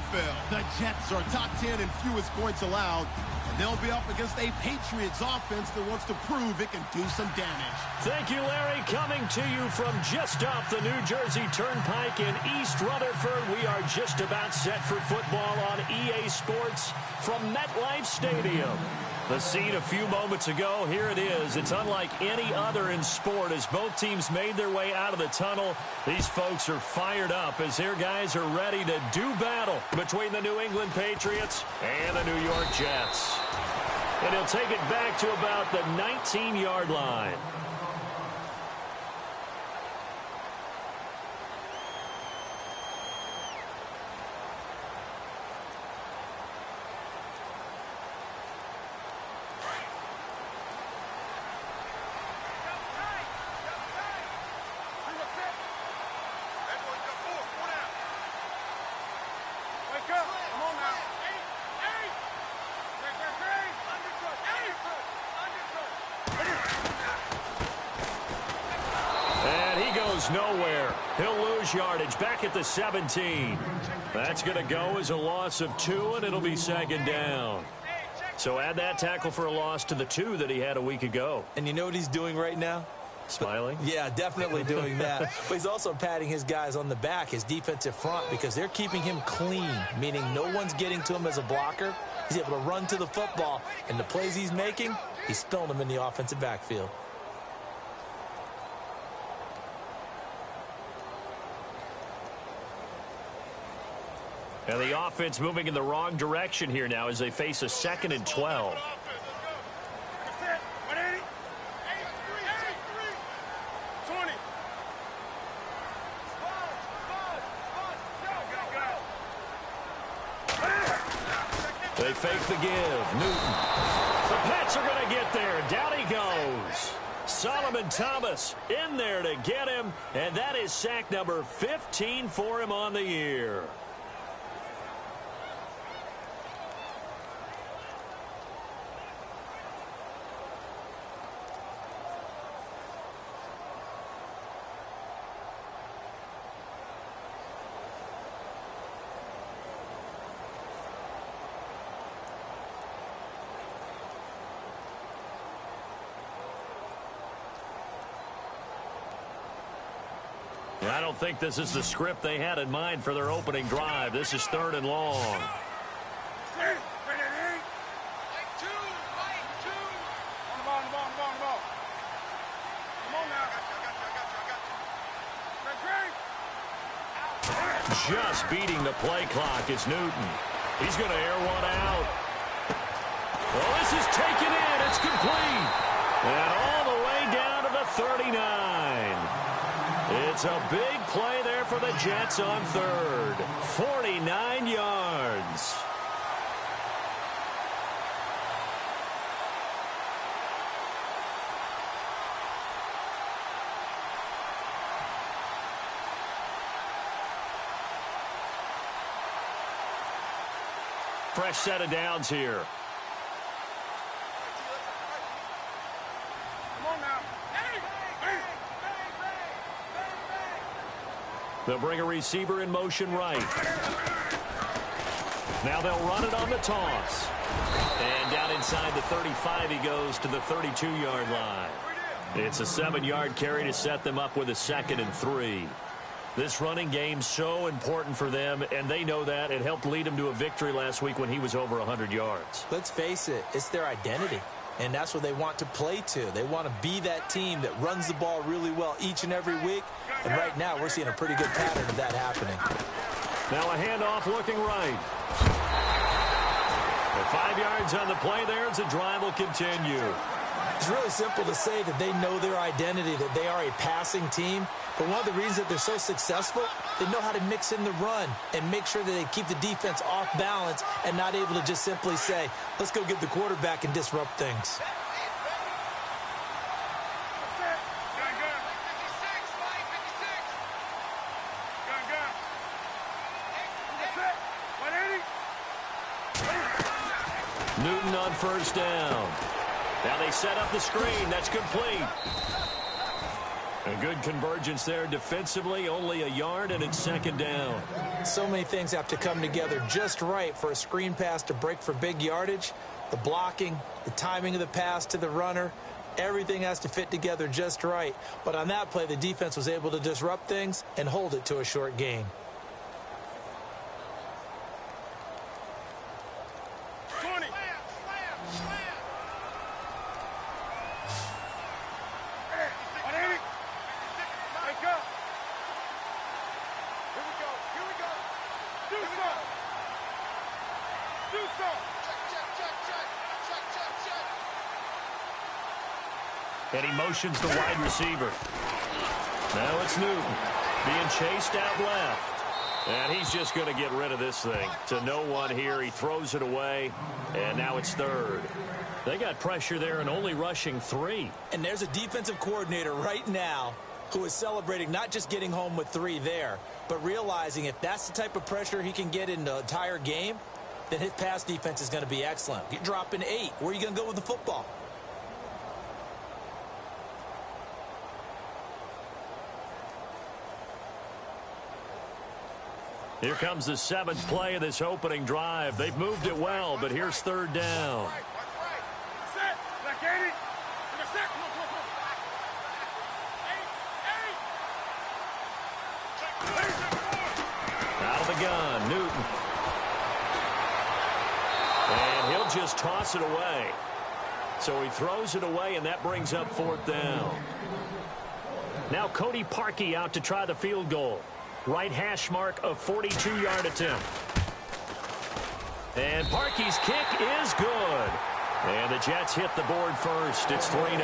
NFL. The Jets are top 10 in fewest points allowed, and they'll be up against a Patriots offense that wants to prove it can do some damage. Thank you, Larry. Coming to you from just off the New Jersey Turnpike in East Rutherford, we are just about set for football on EA Sports from MetLife Stadium. The scene a few moments ago, here it is. It's unlike any other in sport as both teams made their way out of the tunnel. These folks are fired up as their guys are ready to do battle between the New England Patriots and the New York Jets. And he'll take it back to about the 19-yard line. Nowhere. He'll lose yardage back at the 17. That's going to go as a loss of 2, and it'll be second down. So add that tackle for a loss to the 2 that he had a week ago. And you know what he's doing right now? Smiling? Yeah, definitely doing that. But he's also patting his guys on the back, his defensive front, because they're keeping him clean, meaning no one's getting to him as a blocker. He's able to run to the football, and the plays he's making, he's spilling them in the offensive backfield. And the offense moving in the wrong direction here now as they face a 2nd and 12. They fake the give. Newton. The Pats are going to get there. Down he goes. Solomon Thomas in there to get him. And that is sack number 15 for him on the year. I don't think this is the script they had in mind for their opening drive. This is 3rd and long. Just beating the play clock is Newton. He's going to air one out. Well, this is taken in. It's complete. And all the way down to the 39. It's a big play there for the Jets on 3rd. 49 yards. Fresh set of downs here. They'll bring a receiver in motion right. Now they'll run it on the toss. And down inside the 35, he goes to the 32-yard line. It's a 7-yard carry to set them up with a 2nd and 3. This running game's so important for them, and they know that. It helped lead them to a victory last week when he was over 100 yards. Let's face it, it's their identity. And that's what they want to play to. They want to be that team that runs the ball really well each and every week. And right now, we're seeing a pretty good pattern of that happening. Now a handoff looking right. And 5 yards on the play there as the drive will continue. It's really simple to say that they know their identity, that they are a passing team. But one of the reasons that they're so successful, they know how to mix in the run and make sure that they keep the defense off balance and not able to just simply say, let's go get the quarterback and disrupt things. Newton on 1st down. Now they set up the screen. That's complete. A good convergence there defensively, only a yard, and it's second down. So many things have to come together just right for a screen pass to break for big yardage. The blocking, the timing of the pass to the runner, everything has to fit together just right. But on that play, the defense was able to disrupt things and hold it to a short gain. And he motions the wide receiver. Now it's Newton being chased out left. And he's just going to get rid of this thing. To no one here. He throws it away. And now it's third. They got pressure there and only rushing 3. And there's a defensive coordinator right now who is celebrating not just getting home with 3 there, but realizing if that's the type of pressure he can get in the entire game, then his pass defense is going to be excellent. You're dropping 8. Where are you going to go with the football? Here comes the 7th play of this opening drive. They've moved it well, but here's third down. Out of the gun, Newton. And he'll just toss it away. So he throws it away, and that brings up fourth down. Now Cody Parkey out to try the field goal. Right hash mark of 42-yard attempt. And Parkey's kick is good. And the Jets hit the board first. It's 3-0.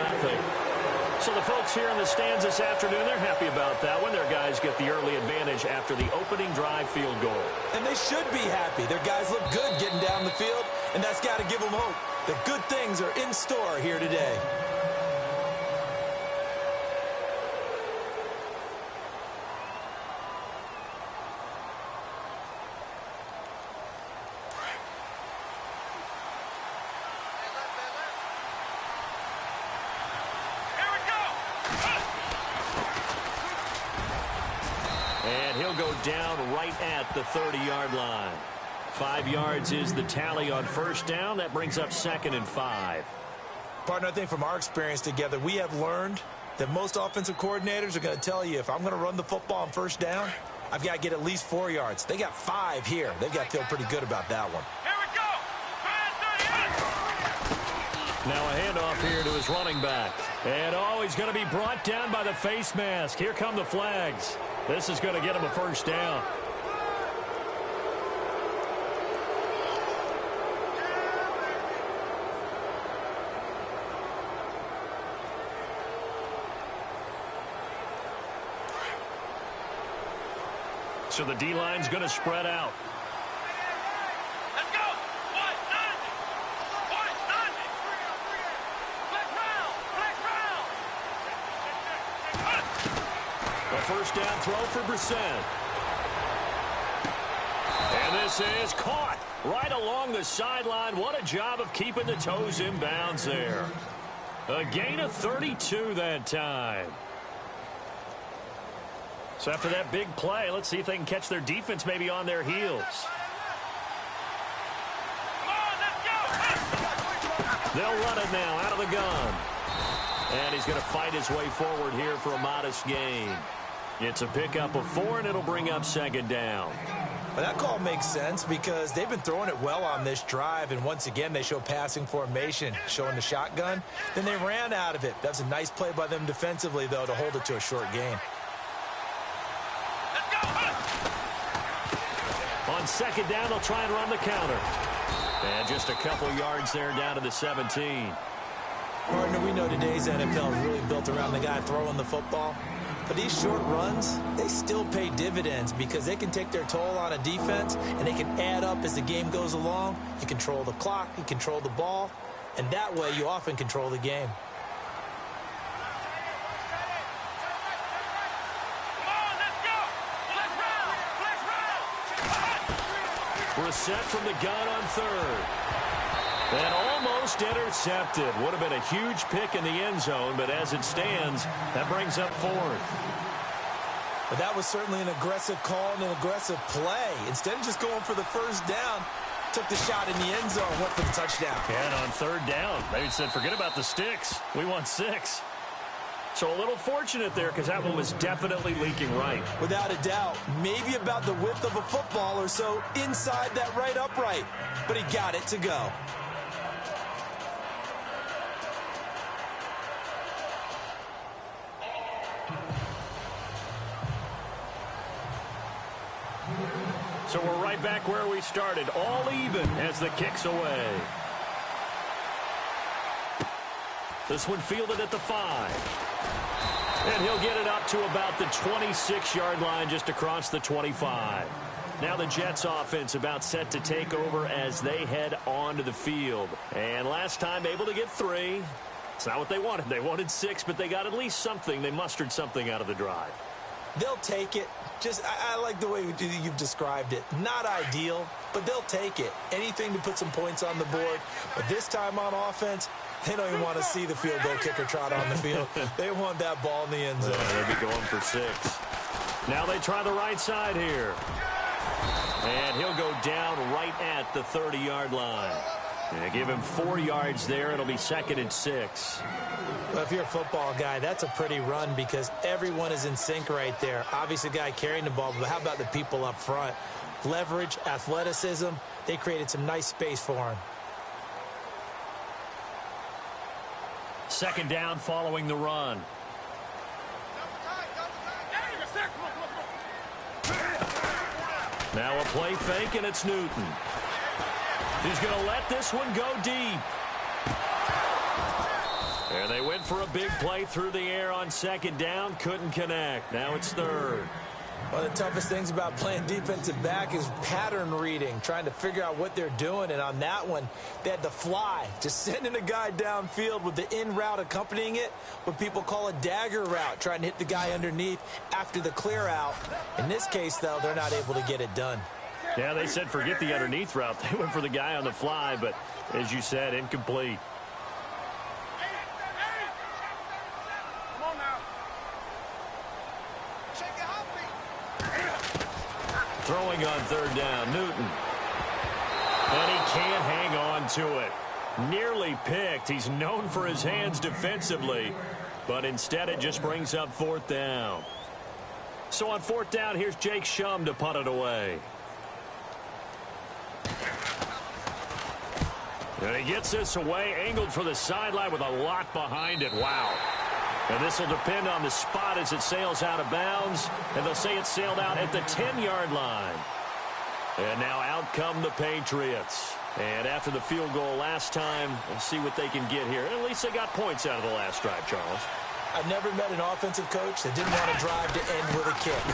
So the folks here in the stands this afternoon, they're happy about that when their guys get the early advantage after the opening drive field goal. And they should be happy. Their guys look good getting down the field, and that's got to give them hope that good things are in store here today. Down right at the 30-yard line. 5 yards is the tally on first down. That brings up 2nd and 5. Partner, I think from our experience together, we have learned that most offensive coordinators are going to tell you if I'm going to run the football on first down, I've got to get at least 4 yards. They got 5 here. They've got to feel pretty good about that one. Now a handoff here to his running back. And he's going to be brought down by the face mask. Here come the flags. This is going to get him a first down. So the D-line's going to spread out. First down throw for Brissett. And this is caught right along the sideline. What a job of keeping the toes in bounds there. A gain of 32 that time. So after that big play, let's see if they can catch their defense maybe on their heels. They'll run it now out of the gun. And he's going to fight his way forward here for a modest gain. It's a pickup of 4, and it'll bring up 2nd down. Well, that call makes sense because they've been throwing it well on this drive, and once again they show passing formation, showing the shotgun. Then they ran out of it. That's a nice play by them defensively, though, to hold it to a short gain. On 2nd down, they'll try and run the counter. And just a couple yards there down to the 17. Partner, we know today's NFL is really built around the guy throwing the football. But these short runs, they still pay dividends because they can take their toll on a defense and they can add up as the game goes along. You control the clock, you control the ball, and that way you often control the game. Brissett from the gun on 3rd. And almost intercepted. Would have been a huge pick in the end zone, but as it stands, that brings up 4th. But that was certainly an aggressive call and an aggressive play. Instead of just going for the first down, took the shot in the end zone, went for the touchdown. And on 3rd down, they said, forget about the sticks. We want 6. So a little fortunate there because that one was definitely leaking right. Without a doubt. Maybe about the width of a football or so inside that right upright. But he got it to go. So we're right back where we started, all even as the kick's away. This one fielded at the 5. And he'll get it up to about the 26-yard line, just across the 25. Now the Jets offense about set to take over as they head onto the field. And last time able to get 3. It's not what they wanted. They wanted 6, but they got at least something. They mustered something out of the drive. They'll take it. I like the way you've described it. Not ideal, but they'll take it. Anything to put some points on the board. But this time on offense, they don't even want to see the field goal kicker trot on the field. They want that ball in the end zone. They'll be going for 6. Now they try the right side here. And he'll go down right at the 30-yard line. And give him 4 yards there. It'll be 2nd and 6. Well, if you're a football guy, that's a pretty run because everyone is in sync right there. Obviously, the guy carrying the ball, but how about the people up front? Leverage, athleticism, they created some nice space for him. 2nd down following the run. Now a play fake, and it's Newton. He's going to let this one go deep. And they went for a big play through the air on 2nd down. Couldn't connect. Now it's 3rd. One of the toughest things about playing defensive back is pattern reading, trying to figure out what they're doing. And on that one, they had the fly, just sending a guy downfield with the in route accompanying it, what people call a dagger route, trying to hit the guy underneath after the clear out. In this case, though, they're not able to get it done. Yeah, they said forget the underneath route. They went for the guy on the fly, but as you said, incomplete. Throwing on 3rd down, Newton. And he can't hang on to it. Nearly picked. He's known for his hands defensively, but instead it just brings up 4th down. So on 4th down, here's Jake Shum to punt it away. And he gets this away, angled for the sideline with a lot behind it. Wow. And this will depend on the spot as it sails out of bounds. And they'll say it sailed out at the 10-yard line. And now out come the Patriots. And after the field goal last time, we'll see what they can get here. At least they got points out of the last drive, Charles. I've never met an offensive coach that didn't want to drive to end with a kick.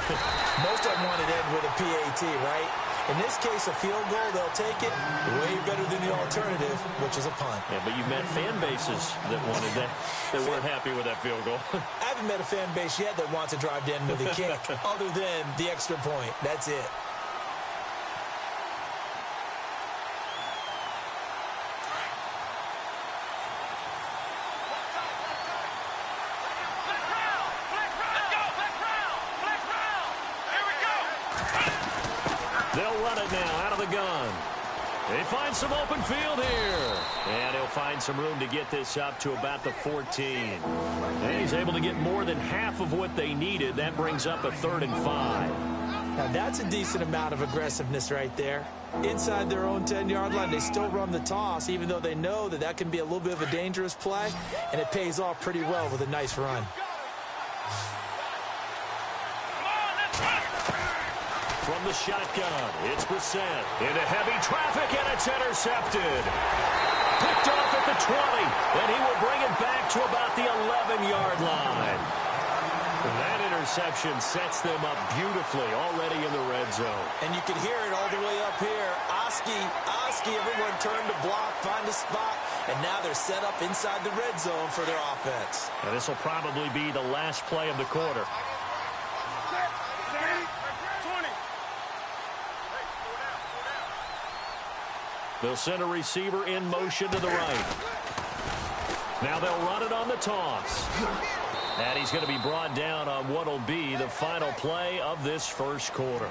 Most of them wanted to end with a PAT, right? In this case, a field goal, they'll take it way better than the alternative, which is a punt. Yeah, but you've met fan bases that wanted that, that weren't happy with that field goal. I haven't met a fan base yet that wants to drive to end with a kick other than the extra point. That's it. They'll run it now out of the gun. They find some open field here. And he'll find some room to get this up to about the 14. And he's able to get more than half of what they needed. That brings up a 3rd and 5. Now, that's a decent amount of aggressiveness right there. Inside their own 10-yard line, they still run the toss, even though they know that that can be a little bit of a dangerous play, and it pays off pretty well with a nice run. From the shotgun, it's Brissett. Into heavy traffic, and it's intercepted. Picked off at the 20, and he will bring it back to about the 11-yard line. That interception sets them up beautifully already in the red zone. And you can hear it all the way up here. Oski, everyone turned to block, find a spot, and now they're set up inside the red zone for their offense. And this will probably be the last play of the quarter. They'll send a receiver in motion to the right. Now they'll run it on the toss. And he's going to be brought down on what will be the final play of this first quarter.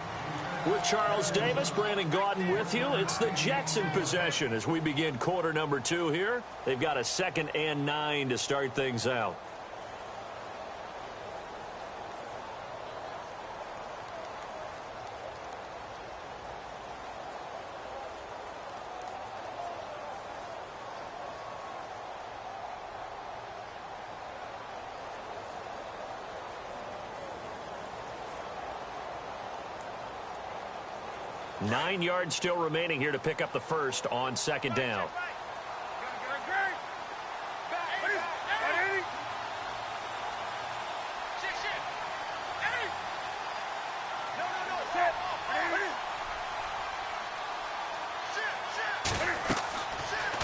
With Charles Davis, Brandon Gaudin with you. It's the Jets in possession as we begin quarter number 2 here. They've got a 2nd and 9 to start things out. Nine yards still remaining here to pick up the first on 2nd down.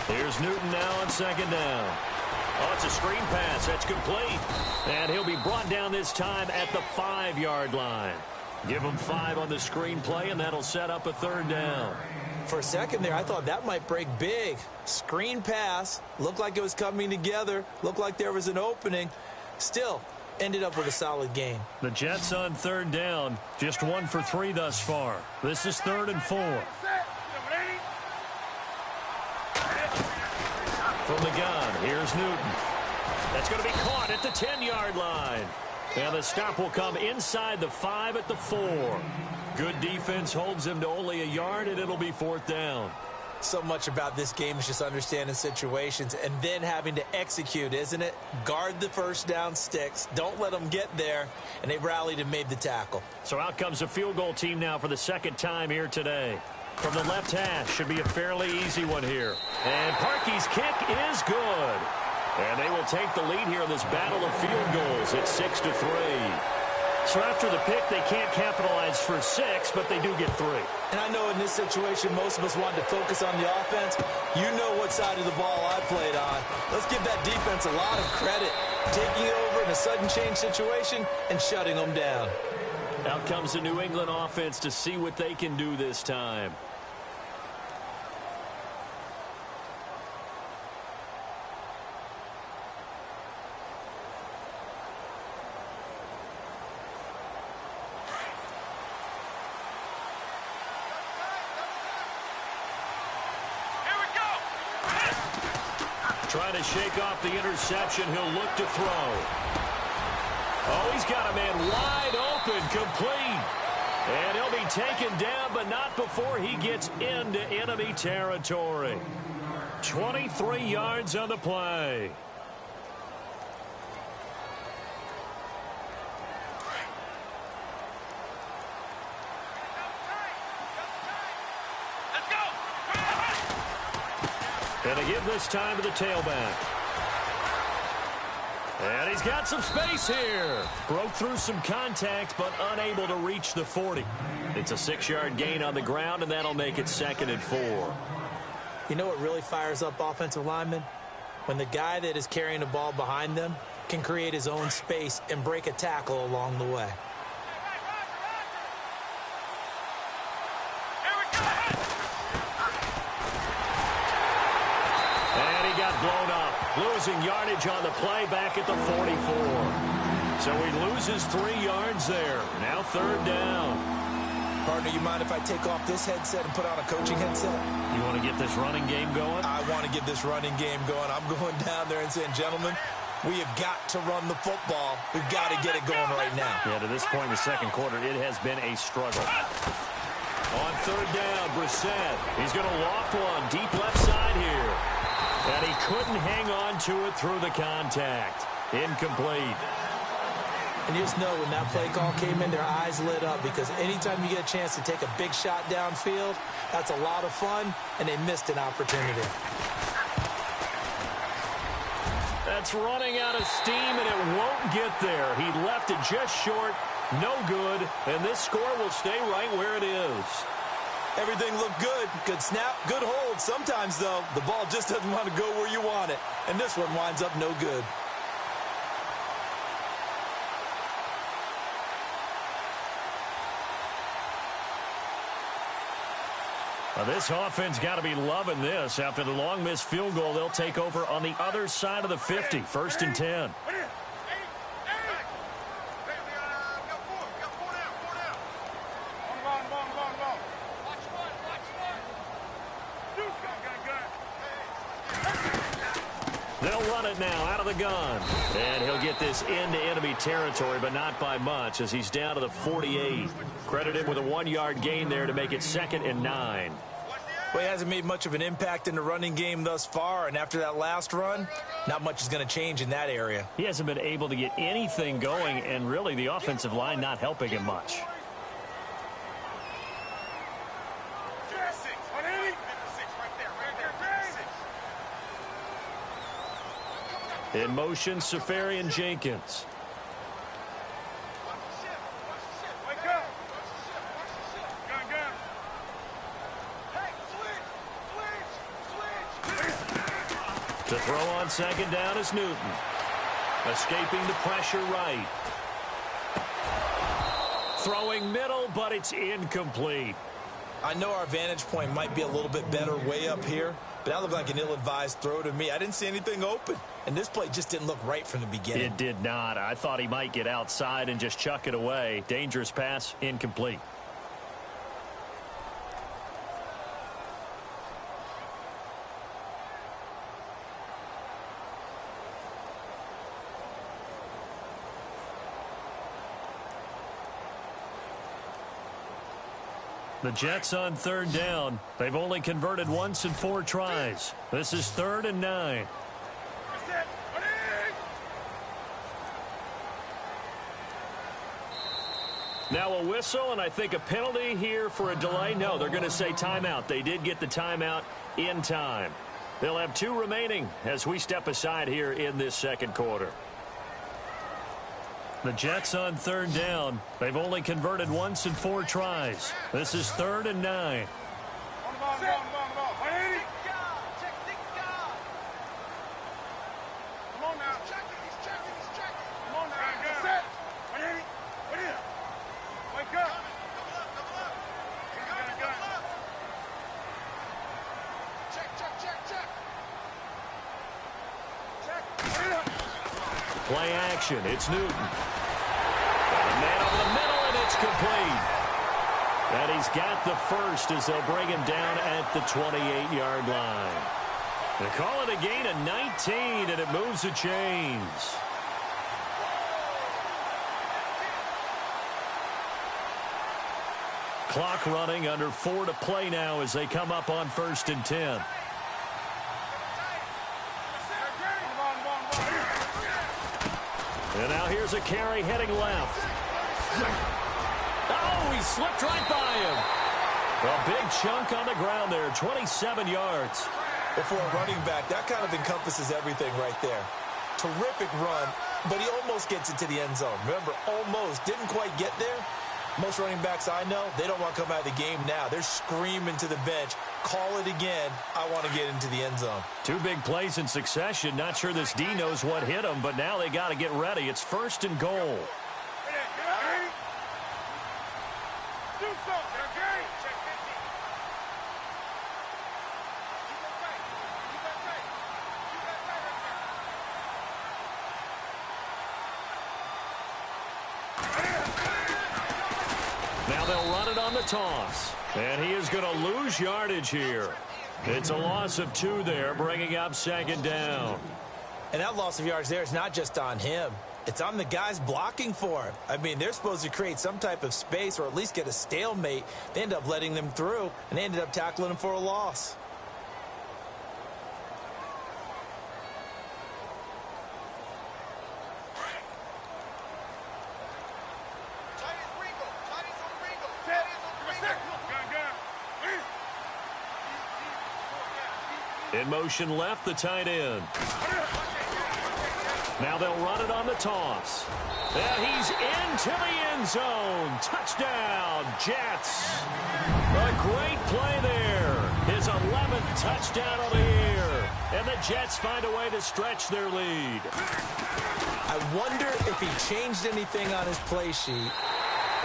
Here's Newton now on 2nd down. Oh, it's a screen pass. That's complete. And he'll be brought down this time at the 5-yard line. Give him 5 on the screen play, and that'll set up a 3rd down. For a second there, I thought that might break big. Screen pass. Looked like it was coming together. Looked like there was an opening. Still, ended up with a solid gain. The Jets on 3rd down. Just 1 for 3 thus far. This is 3rd and 4. From the gun, here's Newton. That's going to be caught at the 10-yard line. And the stop will come inside the 5 at the 4. Good defense holds him to only a yard, and it'll be 4th down. So much about this game is just understanding situations and then having to execute, isn't it? Guard the first down sticks. Don't let them get there. And they rallied and made the tackle. So out comes a field goal team now for the 2nd time here today. From the left hash, should be a fairly easy one here. And Parkey's kick is good. And they will take the lead here in this battle of field goals. It's 6-3. So after the pick, they can't capitalize for 6, but they do get 3. And I know in this situation, most of us want to focus on the offense. You know what side of the ball I played on. Let's give that defense a lot of credit. Taking over in a sudden change situation and shutting them down. Out comes the New England offense to see what they can do this time. Trying to shake off the interception. He'll look to throw. Oh, he's got a man wide open, complete. And he'll be taken down, but not before he gets into enemy territory. 23 yards on the play. And a give this time to the tailback. And he's got some space here. Broke through some contact, but unable to reach the 40. It's a 6-yard gain on the ground, and that'll make it 2nd and 4. You know what really fires up offensive linemen? When the guy that is carrying the ball behind them can create his own space and break a tackle along the way. Blown up, losing yardage on the play back at the 44. So he loses 3 yards there. Now 3rd down. Partner, you mind if I take off this headset and put on a coaching headset? You want to get this running game going? I want to get this running game going. I'm going down there and saying, gentlemen, we have got to run the football. We've got to get it going right now. Yeah, to this point in the 2nd quarter, it has been a struggle. On 3rd down, Brissett. He's going to loft one deep left side here. And he couldn't hang on to it through the contact. Incomplete. And you just know when that play call came in, their eyes lit up because anytime you get a chance to take a big shot downfield, that's a lot of fun, and they missed an opportunity. That's running out of steam, and it won't get there. He left it just short, no good, and this score will stay right where it is. Everything looked good. Good snap, good hold. Sometimes, though, the ball just doesn't want to go where you want it. And this one winds up no good. This offense got to be loving this. After the long missed field goal, they'll take over on the other side of the 50. 1st and 10. They'll run it now out of the gun. And he'll get this into enemy territory, but not by much as he's down to the 48. Credit him with a 1-yard gain there to make it 2nd and 9. Well, he hasn't made much of an impact in the running game thus far, and after that last run, not much is going to change in that area. He hasn't been able to get anything going, and really the offensive line not helping him much. In motion, Safarian Jenkins. To throw on 2nd down is Newton. Escaping the pressure right. Throwing middle, but it's incomplete. I know our vantage point might be a little bit better way up here, but that looked like an ill-advised throw to me. I didn't see anything open, and this play just didn't look right from the beginning. It did not. I thought he might get outside and just chuck it away. Dangerous pass, incomplete. The Jets on 3rd down. They've only converted once in 4 tries. This is 3rd and 9. Now a whistle, and I think a penalty here for a delay. No, they're going to say timeout. They did get the timeout in time. They'll have 2 remaining as we step aside here in this 2nd quarter. The Jets on 3rd down. They've only converted once in 4 tries. This is 3rd and 9. Play action. It's Newton. And man over the middle, and it's complete. And he's got the first as they'll bring him down at the 28-yard line. They call it a gain of 19, and it moves the chains. Clock running, under 4 to play now as they come up on 1st and 10. And now here's a carry heading left. Oh, he slipped right by him. A big chunk on the ground there, 27 yards. Well, for a running back, that kind of encompasses everything right there. Terrific run, but he almost gets it to the end zone. Remember, almost. Didn't quite get there. Most running backs I know, they don't want to come out of the game now. They're screaming to the bench, call it again, I want to get into the end zone. 2 big plays in succession. Not sure this D knows what hit him, but now they got to get ready. It's 1st and goal. Now they'll run it on the toss. And he is going to lose yardage here. It's a loss of 2 there, bringing up 2nd down. And that loss of yards there is not just on him. It's on the guys blocking for him. I mean, they're supposed to create some type of space or at least get a stalemate. They end up letting them through, and they ended up tackling him for a loss. In motion left, the tight end. Now they'll run it on the toss. And he's into the end zone. Touchdown, Jets. A great play there. His 11th touchdown of the year. And the Jets find a way to stretch their lead. I wonder if he changed anything on his play sheet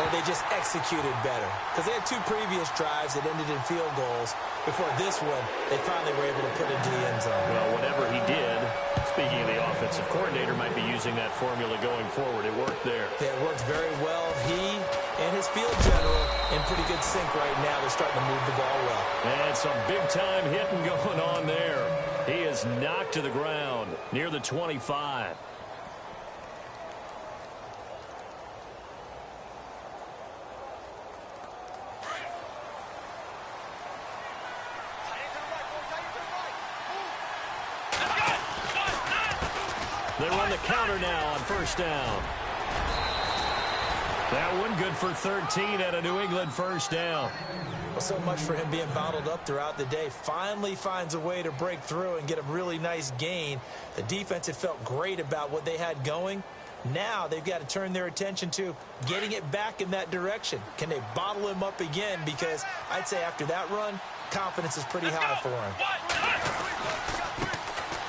or they just executed better? Because they had 2 previous drives that ended in field goals. Before this one, they finally were able to put into the end zone. Well, whatever he did, speaking of the offensive coordinator, might be using that formula going forward. It worked there. Yeah, it worked very well. He and his field general in pretty good sync right now. They're starting to move the ball well. And some big-time hitting going on there. He is knocked to the ground near the 25. They run the counter now on first down. That one good for 13 at a New England first down. Well, so much for him being bottled up throughout the day. Finally finds a way to break through and get a really nice gain. The defense had felt great about what they had going. Now they've got to turn their attention to getting it back in that direction. Can they bottle him up again? Because I'd say after that run, confidence is pretty high for him.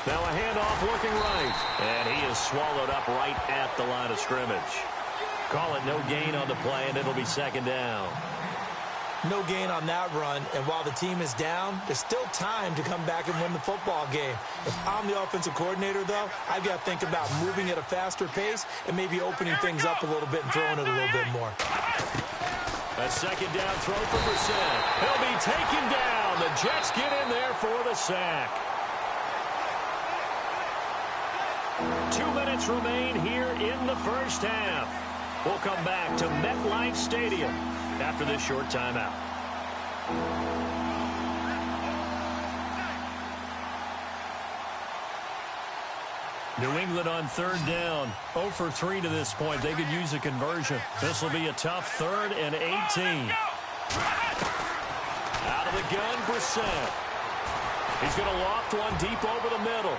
Now a handoff looking right. And he is swallowed up right at the line of scrimmage. Call it no gain on the play, and it'll be second down. No gain on that run, and while the team is down, there's still time to come back and win the football game. If I'm the offensive coordinator, though, I've got to think about moving at a faster pace and maybe opening things up a little bit and throwing it a little bit more. A second down throw for Brissett. He'll be taken down. The Jets get in there for the sack. 2 minutes remain here in the first half. We'll come back to MetLife Stadium after this short timeout. New England on third down. 0 for 3 to this point. They could use a conversion. This will be a tough 3rd and 18. Out of the gun, Brissett. He's going to loft one deep over the middle.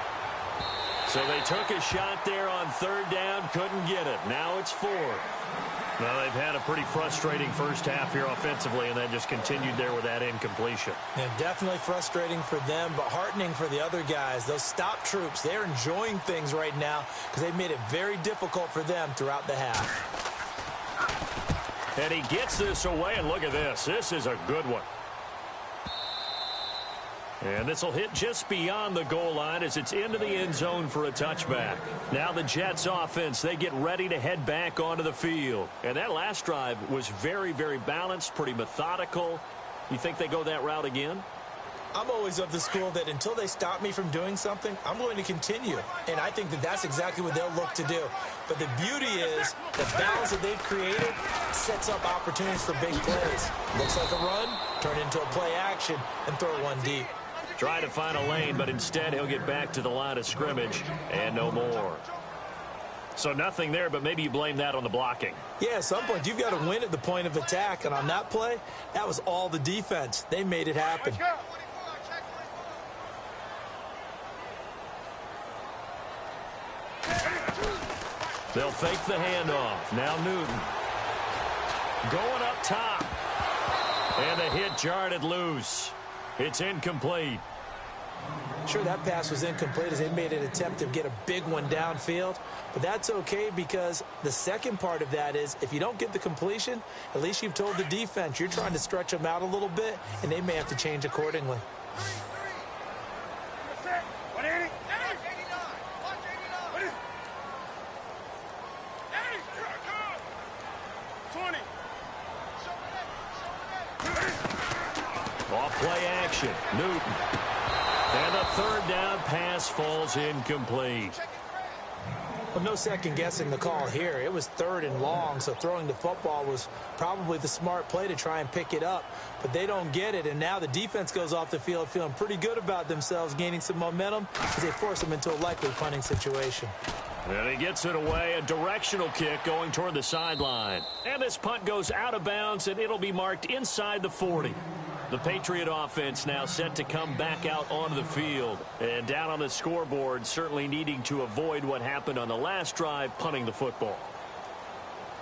So they took a shot there on third down, couldn't get it. Now it's 4. Well, they've had a pretty frustrating first half here offensively, and then just continued there with that incompletion. Yeah, definitely frustrating for them, but heartening for the other guys. Those stop troops, they're enjoying things right now because they've made it very difficult for them throughout the half. And he gets this away, and look at this. This is a good one. And this will hit just beyond the goal line as it's into the end zone for a touchback. Now the Jets offense, they get ready to head back onto the field. And that last drive was very, very balanced, pretty methodical. You think they go that route again? I'm always of the school that until they stop me from doing something, I'm going to continue. And I think that that's exactly what they'll look to do. But the beauty is the balance that they've created sets up opportunities for big plays. Looks like a run, turn into a play action, and throw one deep. Try to find a lane, but instead he'll get back to the line of scrimmage and no more. So nothing there, but maybe you blame that on the blocking. Yeah, at some point you've got to win at the point of attack, and on that play, that was all the defense. They made it happen. They'll fake the handoff. Now Newton. Going up top. And the hit jarred it loose. It's incomplete. Sure, that pass was incomplete as they made an attempt to get a big one downfield. But that's okay because the second part of that is if you don't get the completion, at least you've told the defense you're trying to stretch them out a little bit, and they may have to change accordingly. Off play action. Newton. And the third down pass falls incomplete. Well, no second guessing the call here. It was 3rd and long, so throwing the football was probably the smart play to try and pick it up. But they don't get it, and now the defense goes off the field feeling pretty good about themselves, gaining some momentum as they force them into a likely punting situation. And he gets it away, a directional kick going toward the sideline. And this punt goes out of bounds, and it'll be marked inside the 40. The Patriot offense now set to come back out onto the field. And down on the scoreboard, certainly needing to avoid what happened on the last drive, punting the football.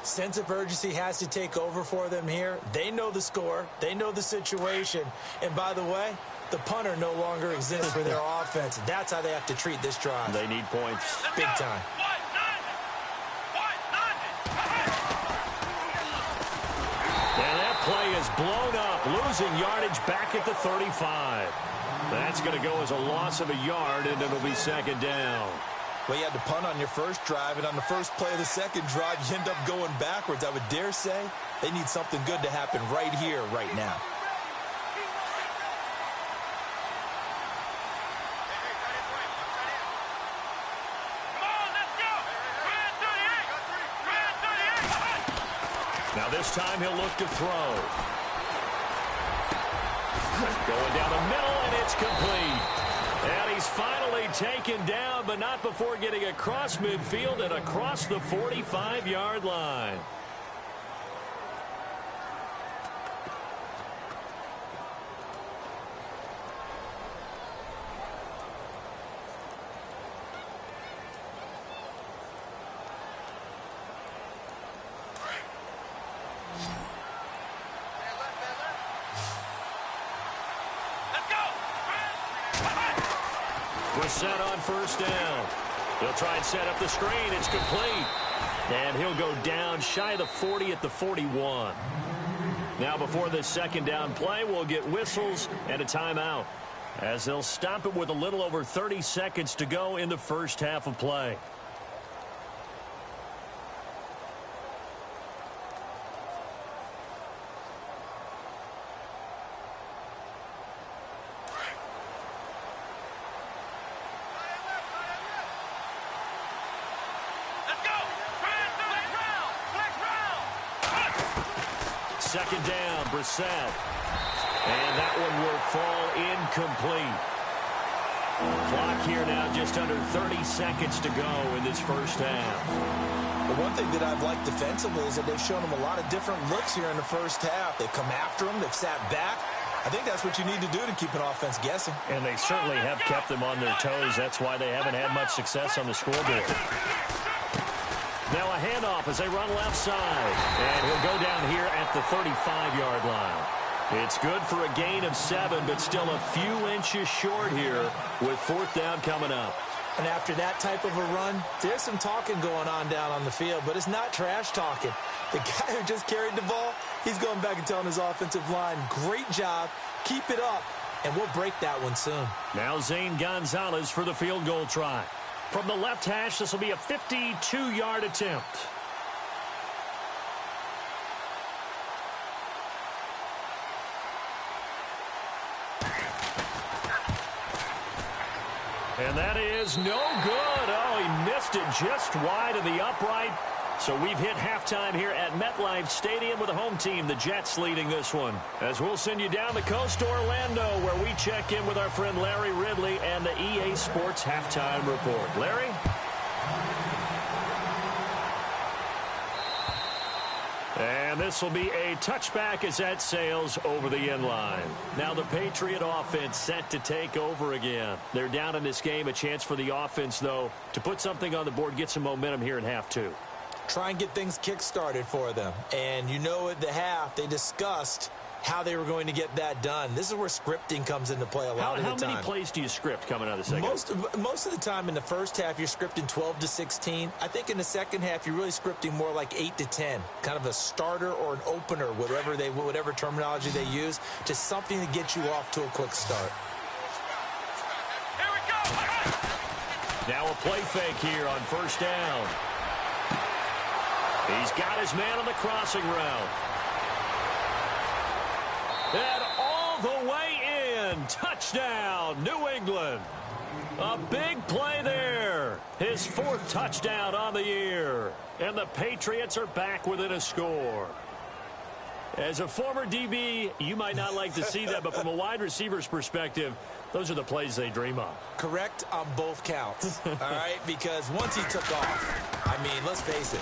Sense of urgency has to take over for them here. They know the score. They know the situation. And by the way, the punter no longer exists for their offense. That's how they have to treat this drive. They need points. Big time. blown up, losing yardage back at the 35. That's going to go as a loss of a yard, and it'll be second down. Well, you had to punt on your first drive, and on the first play of the second drive, you end up going backwards. I would dare say they need something good to happen right here, right now. Now this time he'll look to throw. Going down the middle, and it's complete. And he's finally taken down, but not before getting across midfield and across the 45-yard line. We're set on first down. He'll try and set up the screen. It's complete. And he'll go down shy of the 40 at the 41. Now before this second down play, we'll get whistles and a timeout, as they'll stop it with a little over 30 seconds to go in the first half of play. Second down, Brissett. And that one will fall incomplete. Clock here now just under 30 seconds to go in this first half. The one thing that I've liked defensively is that they've shown them a lot of different looks here in the first half. They've come after them. They've sat back. I think that's what you need to do to keep an offense guessing. And they certainly have kept them on their toes. That's why they haven't had much success on the scoreboard. Now a handoff as they run left side. And he'll go down here at the 35-yard line. It's good for a gain of 7, but still a few inches short here with fourth down coming up. And after that type of a run, there's some talking going on down on the field, but it's not trash talking. The guy who just carried the ball, he's going back and telling his offensive line, great job, keep it up, and we'll break that one soon. Now Zane Gonzalez for the field goal try. From the left hash, this will be a 52-yard attempt. And that is no good. Oh, he missed it just wide of the upright. So we've hit halftime here at MetLife Stadium with the home team, the Jets, leading this one. As we'll send you down the coast to Orlando, where we check in with our friend Larry Ridley and the EA Sports Halftime Report. Larry? And this will be a touchback as that sails over the end line. Now the Patriot offense set to take over again. They're down in this game. A chance for the offense, though, to put something on the board, get some momentum here in half two. Try and get things kick-started for them. And you know at the half, they discussed how they were going to get that done. This is where scripting comes into play a lot of the time. How many plays do you script coming out of the second? Most of the time in the first half, you're scripting 12 to 16. I think in the second half, you're really scripting more like 8 to 10. Kind of a starter or an opener, whatever terminology they use. Just something to get you off to a quick start. Here we go. Now a play fake here on first down. He's got his man on the crossing route. And all the way in. Touchdown, New England. A big play there. His fourth touchdown on the year. And the Patriots are back within a score. As a former DB, you might not like to see that, but from a wide receiver's perspective, those are the plays they dream of. Correct on both counts, all right? Because once he took off, I mean, let's face it,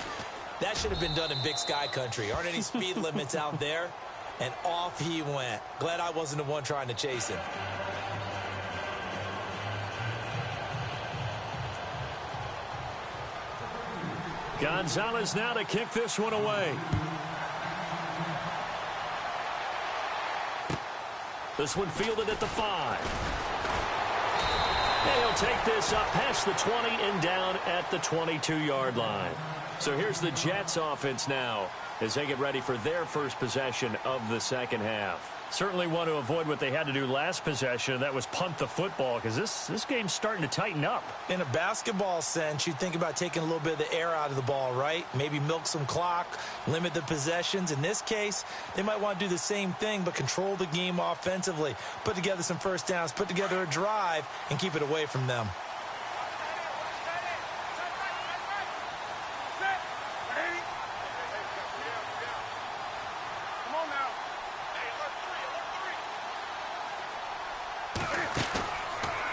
that should have been done in Big Sky country. Aren't any speed limits out there? And off he went. Glad I wasn't the one trying to chase him. Gonzalez now to kick this one away. This one fielded at the 5. And he'll take this up past the 20 and down at the 22-yard line. So here's the Jets offense now. as they get ready for their first possession of the second half. Certainly want to avoid what they had to do last possession. That was punt the football, because this game's starting to tighten up. In a basketball sense, you think about taking a little bit of the air out of the ball, right? Maybe milk some clock, limit the possessions. In this case, they might want to do the same thing, but control the game offensively. Put together some first downs, put together a drive, and keep it away from them.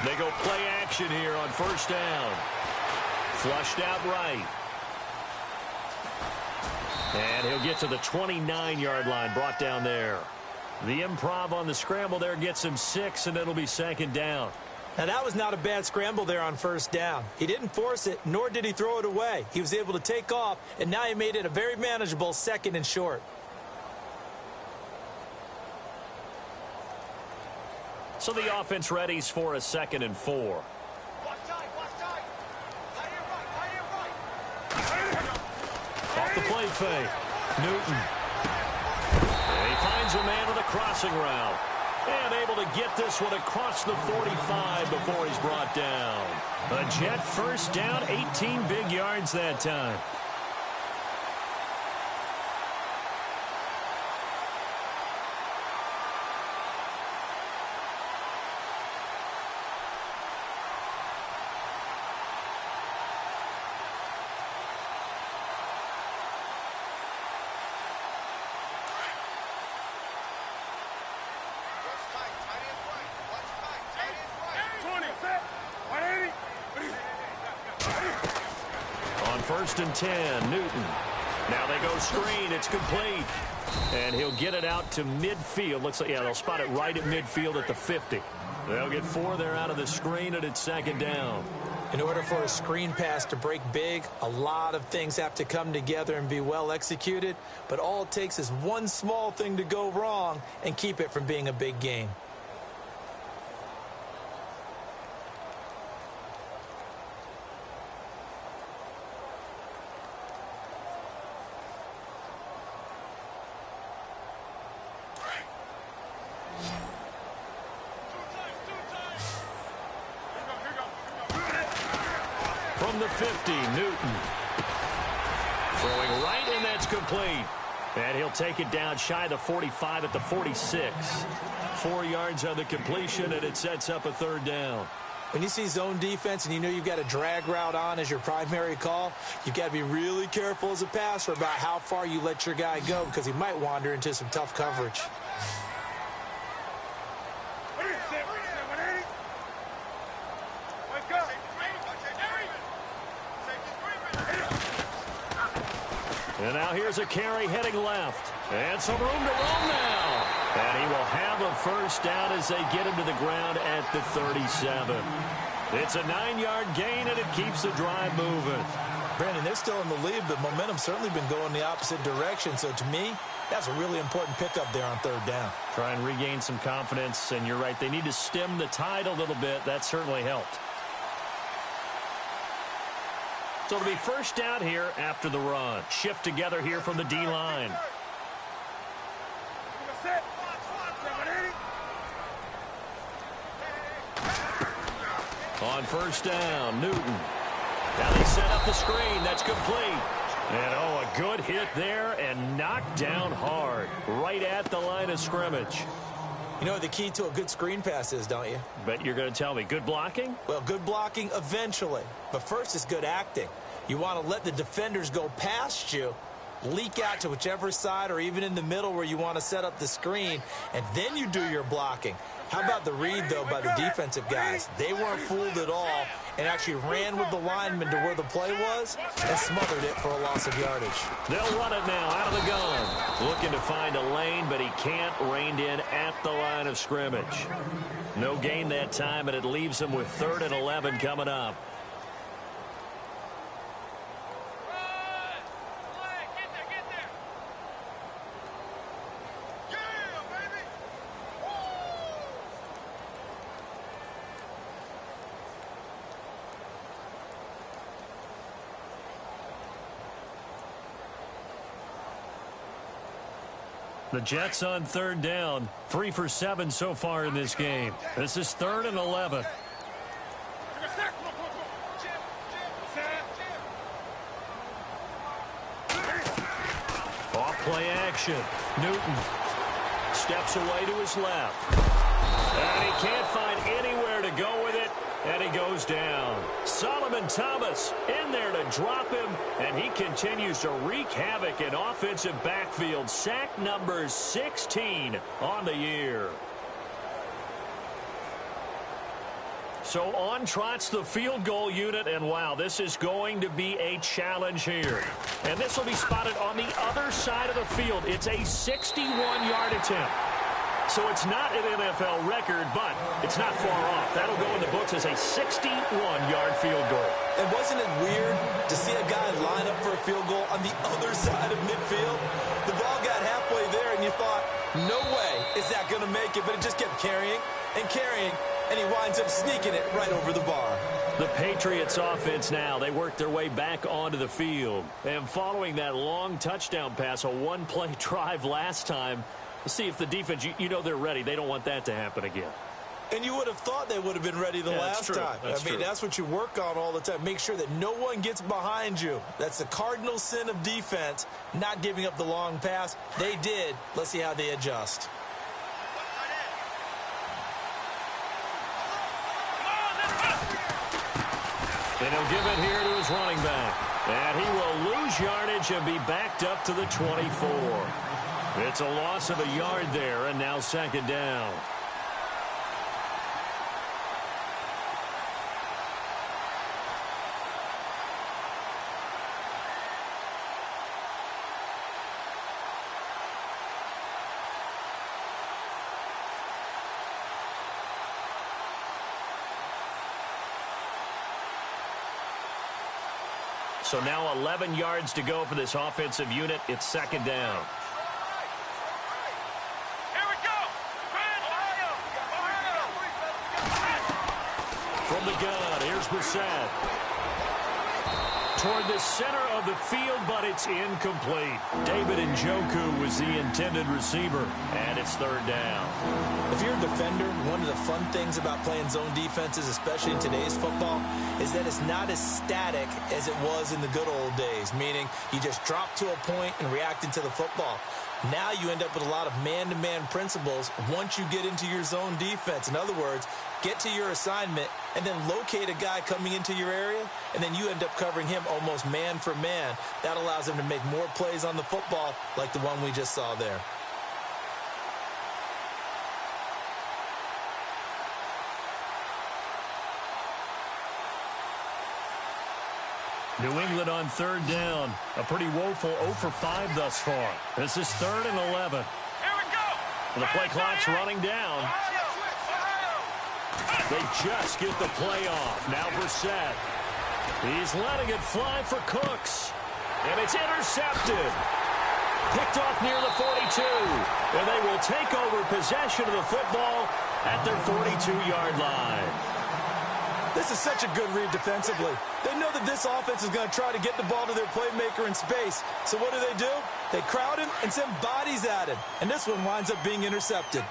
They go play action here on first down. Flushed out right. And he'll get to the 29-yard line, brought down there. The improv on the scramble there gets him 6, and it'll be second down. Now, that was not a bad scramble there on first down. He didn't force it, nor did he throw it away. He was able to take off, and now he made it a very manageable 2nd and short. So the offense readies for a 2nd and 4. Off the play fake. Newton. And he finds a man with a crossing route. And able to get this one across the 45 before he's brought down. A Jet first down, 18 big yards that time. First and 10, Newton. Now they go screen. It's complete. And he'll get it out to midfield. Looks like, yeah, they'll spot it right at midfield at the 50. They'll get 4 there out of the screen, and it's second down. In order for a screen pass to break big, a lot of things have to come together and be well executed. But all it takes is one small thing to go wrong and keep it from being a big game. From the 50, Newton. Throwing right, and that's complete. And he'll take it down shy of the 45 at the 46. 4 yards on the completion, and it sets up a third down. When you see zone defense and you know you've got a drag route on as your primary call, you've got to be really careful as a passer about how far you let your guy go, because he might wander into some tough coverage. And now here's a carry heading left. And some room to roam now. And he will have a first down as they get him to the ground at the 37. It's a 9-yard gain, and it keeps the drive moving. Brandon, they're still in the lead, but momentum's certainly been going the opposite direction. So to me, that's a really important pickup there on third down. Try and regain some confidence, and you're right. They need to stem the tide a little bit. That certainly helped. So it'll be first down here after the run. Shift together here from the D-line. On first down, Newton. Now they set up the screen. That's complete. And, oh, a good hit there and knocked down hard right at the line of scrimmage. You know what the key to a good screen pass is, don't you? Bet you're going to tell me. Good blocking? Well, good blocking eventually. But first is good acting. You want to let the defenders go past you, leak out to whichever side or even in the middle where you want to set up the screen, and then you do your blocking. How about the read, though, by the defensive guys? They weren't fooled at all and actually ran with the lineman to where the play was and smothered it for a loss of yardage. They'll run it now out of the gun. Looking to find a lane, but he can't. Reined in at the line of scrimmage. No gain that time, and it leaves him with 3rd and 11 coming up. The Jets on third down. 3 for 7 so far in this game. This is 3rd and 11. Off play action. Newton steps away to his left. And he can't find anywhere to go with it. And he goes down. Solomon Thomas in there to drop him. And he continues to wreak havoc in offensive backfield. Sack number 16 on the year. So on trots the field goal unit. And wow, this is going to be a challenge here. And this will be spotted on the other side of the field. It's a 61-yard attempt. So it's not an NFL record, but it's not far off. That'll go in the books as a 61-yard field goal. And wasn't it weird to see a guy line up for a field goal on the other side of midfield? The ball got halfway there, and you thought, no way is that going to make it, but it just kept carrying and carrying, and he winds up sneaking it right over the bar. The Patriots offense now, they work their way back onto the field. And following that long touchdown pass, a one-play drive last time, let's see if the defense, you know they're ready. They don't want that to happen again. And you would have thought they would have been ready the last time. That's what you work on all the time. Make sure that no one gets behind you. That's the cardinal sin of defense, not giving up the long pass. They did. Let's see how they adjust. And he'll give it here to his running back. And he will lose yardage and be backed up to the 24. It's a loss of a yard there, and now 2nd down. So now 11 yards to go for this offensive unit. It's 2nd down. From the gun, here's Brissett. Toward the center of the field, but it's incomplete. David Njoku was the intended receiver, and it's 3rd down. If you're a defender, one of the fun things about playing zone defenses, especially in today's football, is that it's not as static as it was in the good old days, meaning you just drop to a point and react into the football. Now you end up with a lot of man-to-man principles once you get into your zone defense. In other words, get to your assignment and then locate a guy coming into your area, and then you end up covering him almost man for man. That allows him to make more plays on the football like the one we just saw there. New England on 3rd down. A pretty woeful 0 for 5 thus far. This is 3rd and 11. And the play clock's running down. They just get the play off. Now Brissett. He's letting it fly for Cooks. And it's intercepted. Picked off near the 42. And they will take over possession of the football at their 42-yard line. This is such a good read defensively. They know that this offense is going to try to get the ball to their playmaker in space. So what do? They crowd him and send bodies at him. And this one winds up being intercepted.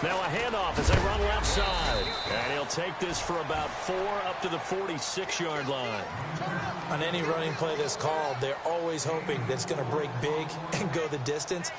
Now a handoff as they run left side. And he'll take this for about 4 up to the 46-yard line. On any running play that's called, they're always hoping that it's going to break big and go the distance.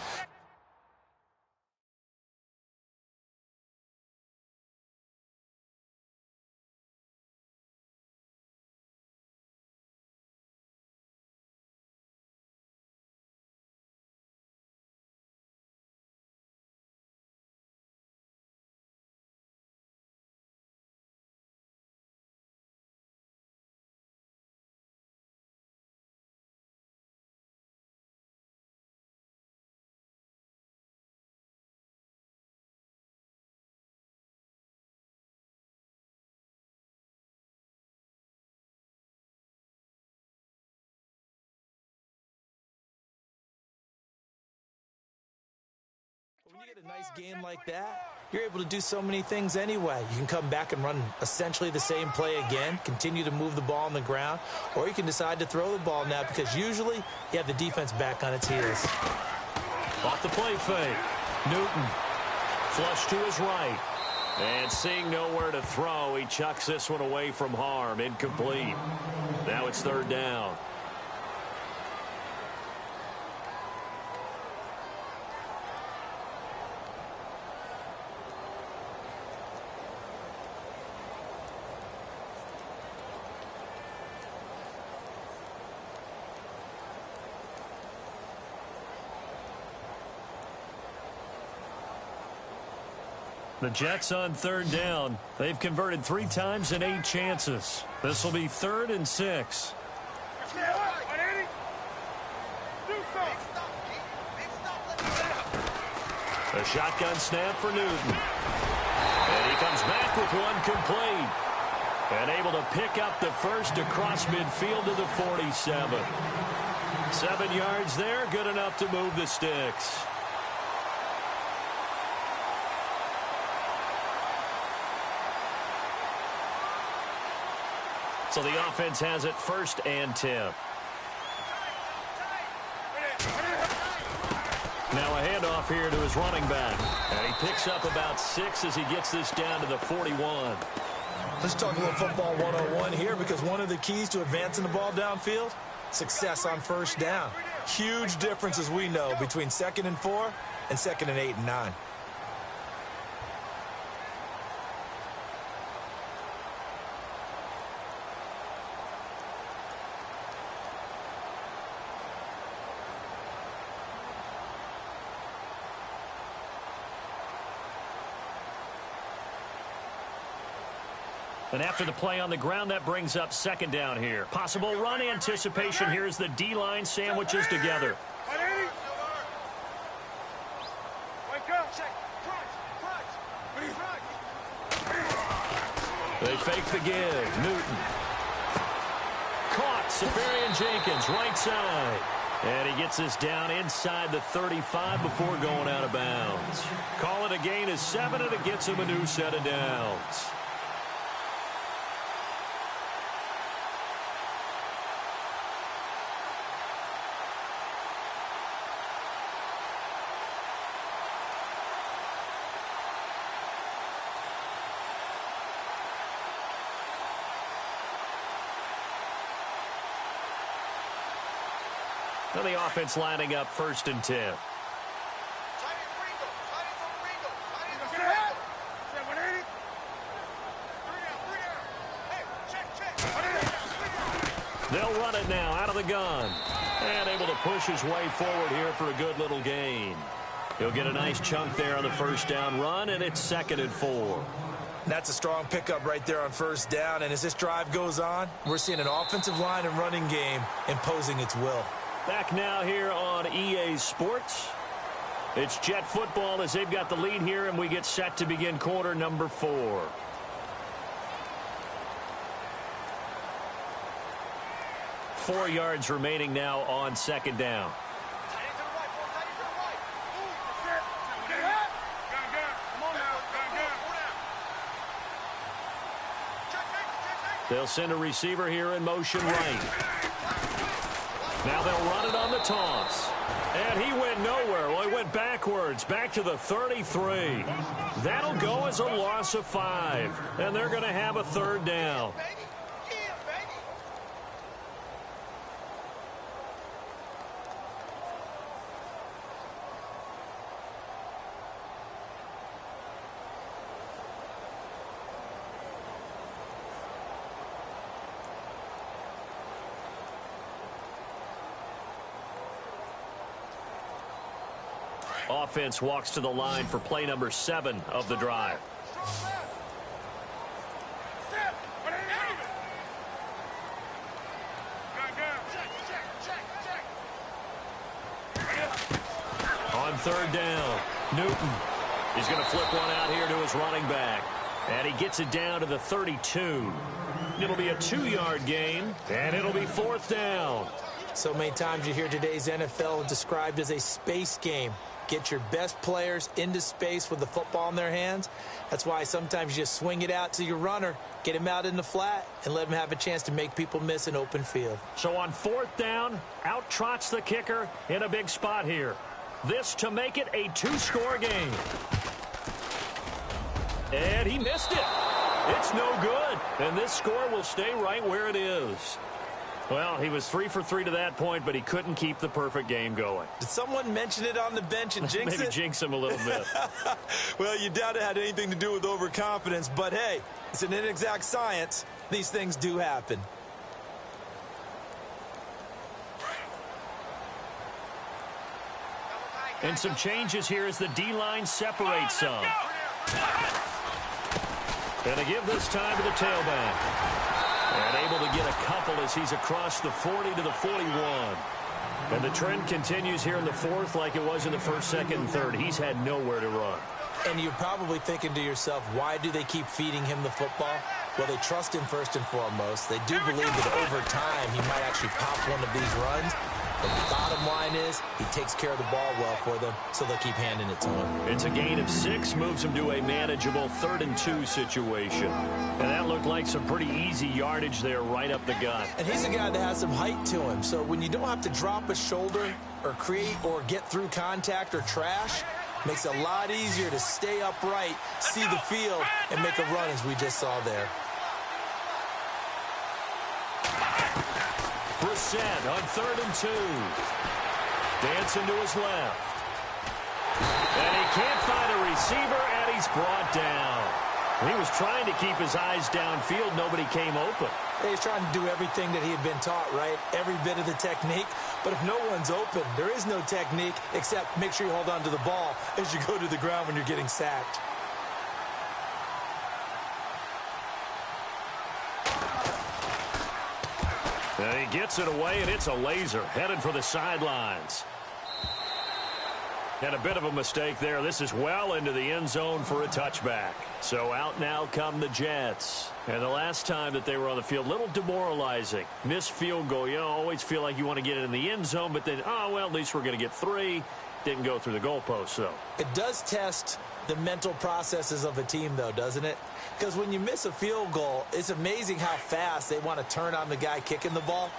When you get a nice game like that, you're able to do so many things anyway. You can come back and run essentially the same play again, continue to move the ball on the ground, or you can decide to throw the ball now because usually you have the defense back on its heels. Off the play fake. Newton. Flush to his right. And seeing nowhere to throw, he chucks this one away from harm. Incomplete. Now it's third down. The Jets on third down. They've converted 3 times in 8 chances. This will be 3rd and 6. A shotgun snap for Newton. And he comes back with one complete. And able to pick up the first across midfield to the 47. 7 yards there, good enough to move the sticks. So the offense has it 1st and 10. Now a handoff here to his running back. And he picks up about 6 as he gets this down to the 41. Let's talk a little football 101 here because one of the keys to advancing the ball downfield, success on first down. Huge difference, as we know, between 2nd and 4 and 2nd and 8 and 9. And after the play on the ground, that brings up 2nd down here. Possible run anticipation here as the D-line sandwiches together. They fake the give. Newton. Caught. Safarian Jenkins, right side. And he gets this down inside the 35 before going out of bounds. Call it a gain of 7, and it gets him a new set of downs. Now the offense lining up 1st and 10. They'll run it now out of the gun. And able to push his way forward here for a good little gain. He'll get a nice chunk there on the 1st down run, and it's 2nd and 4. That's a strong pickup right there on 1st down. And as this drive goes on, we're seeing an offensive line and running game imposing its will. Back now here on EA Sports. It's Jet football as they've got the lead here, and we get set to begin quarter number 4. Four yards remaining now on 2nd down. They'll send a receiver here in motion right. Now they'll run it on the toss. And he went nowhere. Well, he went backwards, back to the 33. That'll go as a loss of 5. And they're going to have a 3rd down. Offense walks to the line for play number 7 of the drive. On 3rd down, Newton. He's going to flip one out here to his running back. And he gets it down to the 32. It'll be a 2-yard gain, and it'll be 4th down. So many times you hear today's NFL described as a space game. Get your best players into space with the football in their hands. That's why sometimes you just swing it out to your runner, get him out in the flat, and let him have a chance to make people miss an open field. So on 4th down, out trots the kicker in a big spot here. This to make it a 2-score game. And he missed it. It's no good. And this score will stay right where it is. Well, he was 3 for 3 to that point, but he couldn't keep the perfect game going. Did someone mention it on the bench and jinx it? Maybe jinx him a little bit. Well, you doubt it had anything to do with overconfidence, but hey, it's an inexact science. These things do happen. And some changes here as the D-line separates some. And they give this time to the tailback. And able to get a couple as he's across the 40 to the 41. And the trend continues here in the 4th like it was in the 1st, 2nd, and 3rd. He's had nowhere to run. And you're probably thinking to yourself, why do they keep feeding him the football? Well, they trust him first and foremost. They do believe that over time he might actually pop one of these runs. But the bottom line is he takes care of the ball well for them, so they'll keep handing it to him. It's a gain of 6, moves him to a manageable 3rd and 2 situation. And that looked like some pretty easy yardage there right up the gut. And he's a guy that has some height to him, so when you don't have to drop a shoulder or create or get through contact or trash, makes it a lot easier to stay upright, see the field, and make a run as we just saw there. Brissett on 3rd and 2. Dancing to his left. And he can't find a receiver, and he's brought down. He was trying to keep his eyes downfield. Nobody came open. He's trying to do everything that he had been taught, right? Every bit of the technique. But if no one's open, there is no technique except make sure you hold on to the ball as you go to the ground when you're getting sacked. And he gets it away, and it's a laser headed for the sidelines. And a bit of a mistake there. This is well into the end zone for a touchback. So out now come the Jets. And the last time that they were on the field, a little demoralizing. Missed field goal. You always feel like you want to get it in the end zone, but then, oh, well, at least we're going to get 3. Didn't go through the goalpost, though. It does test the mental processes of a team, though, doesn't it? Because when you miss a field goal, it's amazing how fast they want to turn on the guy kicking the ball.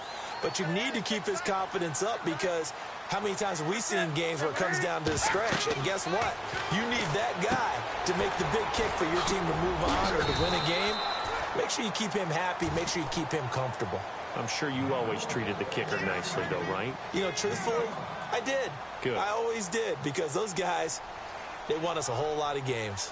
But you need to keep his confidence up because how many times have we seen games where it comes down to the stretch? And guess what? You need that guy to make the big kick for your team to move on or to win a game. Make sure you keep him happy. Make sure you keep him comfortable. I'm sure you always treated the kicker nicely, though, right? You know, truthfully, I did. Good. I always did because those guys, they won us a whole lot of games.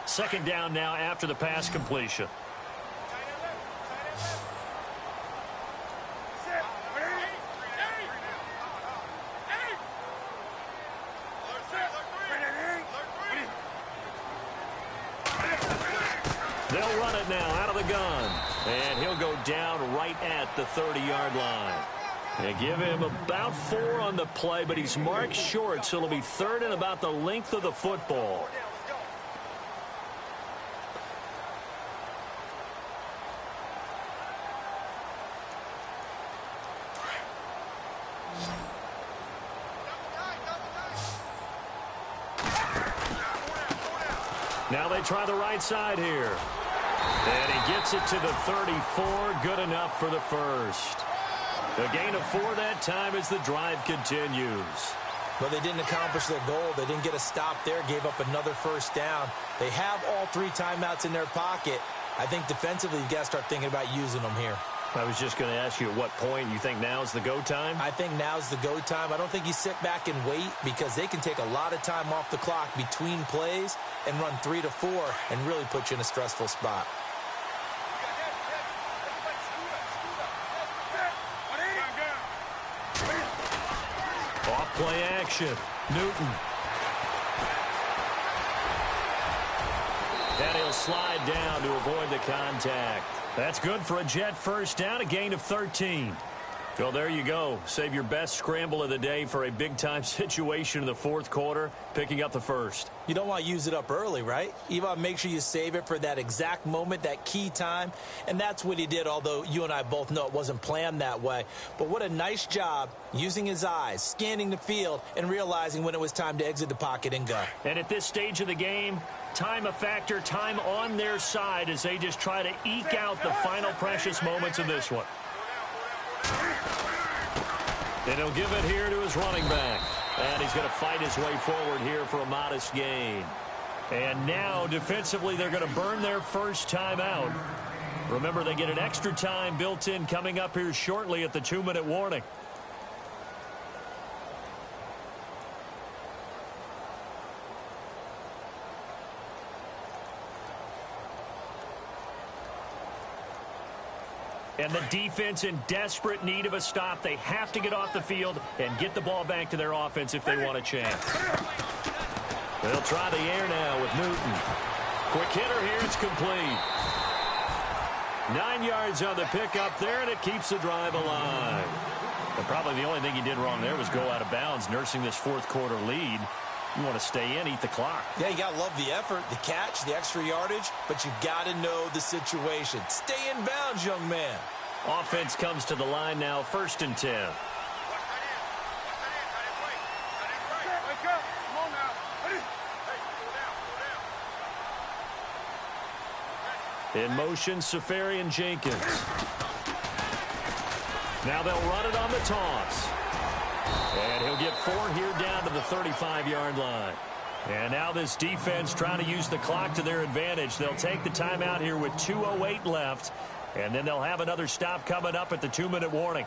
Second down now after the pass completion. They'll run it now out of the gun. And he'll go down right at the 30-yard line. They give him about 4 on the play, but he's marked short, so it'll be 3rd and about the length of the football. Now they try the right side here. And he gets it to the 34. Good enough for the first. A gain of 4 that time as the drive continues. Well, they didn't accomplish their goal. They didn't get a stop there. Gave up another first down. They have all 3 timeouts in their pocket. I think defensively you got to start thinking about using them here. I was just going to ask you at what point you think now's the go time? I think now's the go time. I don't think you sit back and wait because they can take a lot of time off the clock between plays and run 3 to 4 and really put you in a stressful spot. Off play action. Newton. And he'll slide down to avoid the contact. That's good for a Jet first down, a gain of 13. Well, there you go. Save your best scramble of the day for a big-time situation in the fourth quarter, picking up the first. You don't want to use it up early, right? You want to make sure you save it for that exact moment, that key time. And that's what he did, although you and I both know it wasn't planned that way. But what a nice job using his eyes, scanning the field, and realizing when it was time to exit the pocket and go. And at this stage of the game, time a factor, time on their side as they just try to eke out the final precious moments of this one. And he'll give it here to his running back. And he's going to fight his way forward here for a modest gain. And now, defensively, they're going to burn their first timeout. Remember, they get an extra time built in coming up here shortly at the 2-minute warning. And the defense in desperate need of a stop. They have to get off the field and get the ball back to their offense if they want a chance. They'll try the air now with Newton. Quick hitter here. It's complete. 9 yards on the pickup there, and it keeps the drive alive. But probably the only thing he did wrong there was go out of bounds, nursing this fourth quarter lead. You want to stay in, eat the clock. Yeah, you got to love the effort, the catch, the extra yardage, but you got to know the situation. Stay in bounds, young man. Offense comes to the line now, 1st and 10. In motion, Safarian Jenkins. Now they'll run it on the toss. And he'll get 4 here down to the 35-yard line. And now this defense trying to use the clock to their advantage. They'll take the timeout here with 2:08 left. And then they'll have another stop coming up at the 2-minute warning.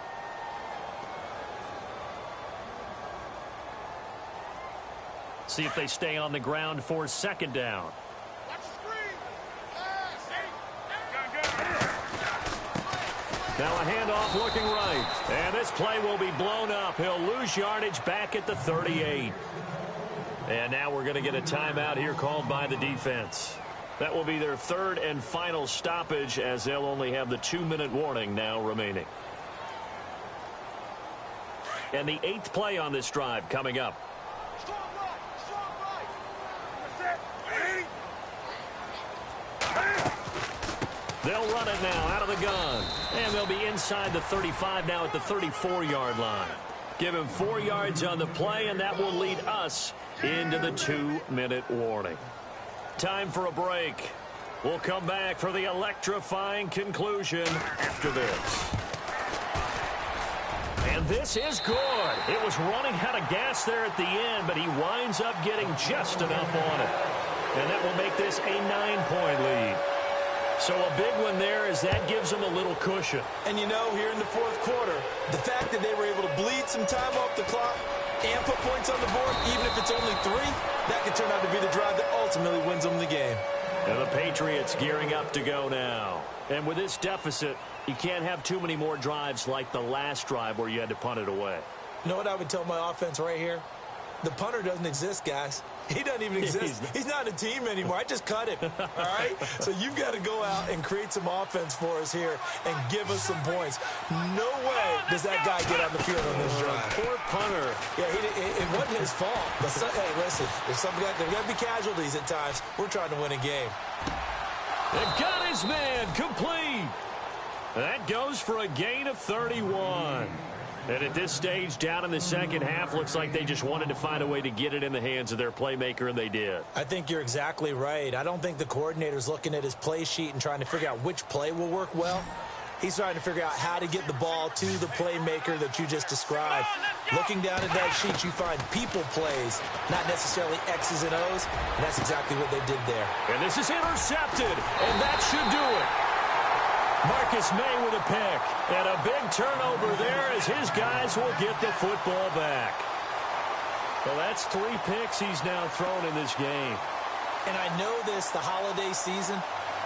See if they stay on the ground for 2nd down. Now a handoff looking right. And this play will be blown up. He'll lose yardage back at the 38. And now we're going to get a timeout here called by the defense. That will be their 3rd and final stoppage as they'll only have the 2-minute warning now remaining. And the 8th play on this drive coming up. They'll run it now out of the gun. And they'll be inside the 35 now at the 34-yard line. Give him 4 yards on the play, and that will lead us into the 2-minute warning. Time for a break. We'll come back for the electrifying conclusion after this. And this is good. It was running out of gas there at the end, but he winds up getting just enough on it. And that will make this a 9-point lead. So a big one there as that gives them a little cushion. And you know, here in the fourth quarter, the fact that they were able to bleed some time off the clock and put points on the board, even if it's only 3, that could turn out to be the drive that ultimately wins them the game. And the Patriots gearing up to go now. And with this deficit, you can't have too many more drives like the last drive where you had to punt it away. You know what I would tell my offense right here? The punter doesn't exist, guys. He doesn't even exist. He's not a team anymore. I just cut him, all right? So you've got to go out and create some offense for us here and give us some points. No way does that guy get on the field on this drive. Poor punter. Yeah, it wasn't his fault. But hey, listen, there's got to be casualties at times. We're trying to win a game. They've got his man complete. That goes for a gain of 31. And at this stage, down in the second half, looks like they just wanted to find a way to get it in the hands of their playmaker, and they did. I think you're exactly right. I don't think the coordinator's looking at his play sheet and trying to figure out which play will work well. He's trying to figure out how to get the ball to the playmaker that you just described. Looking down at that sheet, you find people plays, not necessarily X's and O's, and that's exactly what they did there. And this is intercepted, and that should do it. Marcus May with a pick, and a big turnover there as his guys will get the football back. Well, that's 3 picks he's now thrown in this game. And I know this, the holiday season,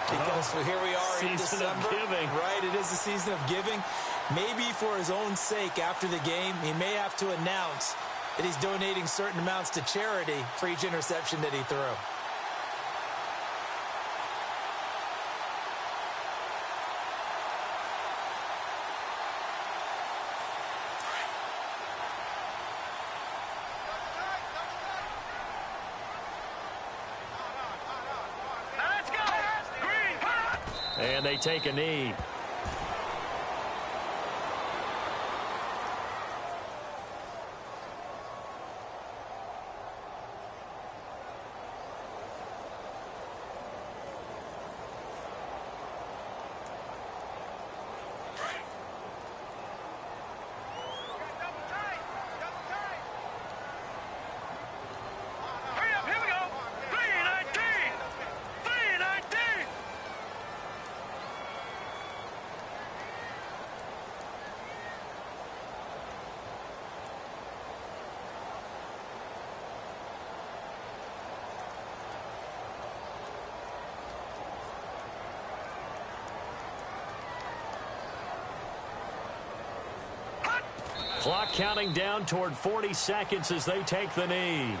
because here we are in December. Season of giving. Right, it is the season of giving. Maybe for his own sake after the game, he may have to announce that he's donating certain amounts to charity for each interception that he threw. And they take a knee. Clock counting down toward 40 seconds as they take the knee.